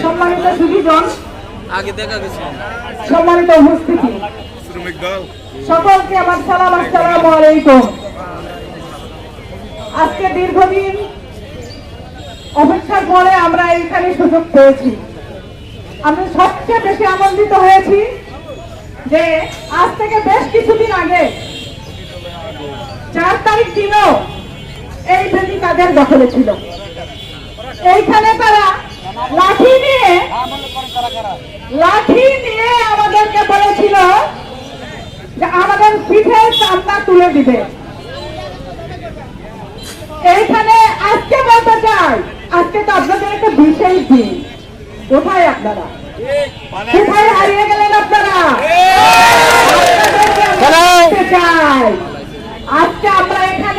সম্মানিত সুধীজন, সম্মানিত উপস্থিতি, সকলকে আমার সালাম, আসসালামু আলাইকুম। আজকে দীর্ঘদিন অপেক্ষার পরে আমরা এইখানে সুযোগ পেয়েছি। আমি সবচেয়ে বেশি আনন্দিত হয়েছি যে আজ থেকে বেশ কিছুদিন আগে 4 তারিখ দিনও এই ভেদি তাদের দখলে ছিল। এইখানে তারা লাঠি নিয়ে আমাদেরকে বলেছিল যে আমাদের পিঠের চামড়া তুলে দিবে। এইখানে আজকে বলতে চাই, আজকে তো আপনাদের একটা বিশেষ দিন। কোথায় আপনারা? কোথায় হারিয়ে গেলেন আপনারা? চাই আজকে আমরা এখানে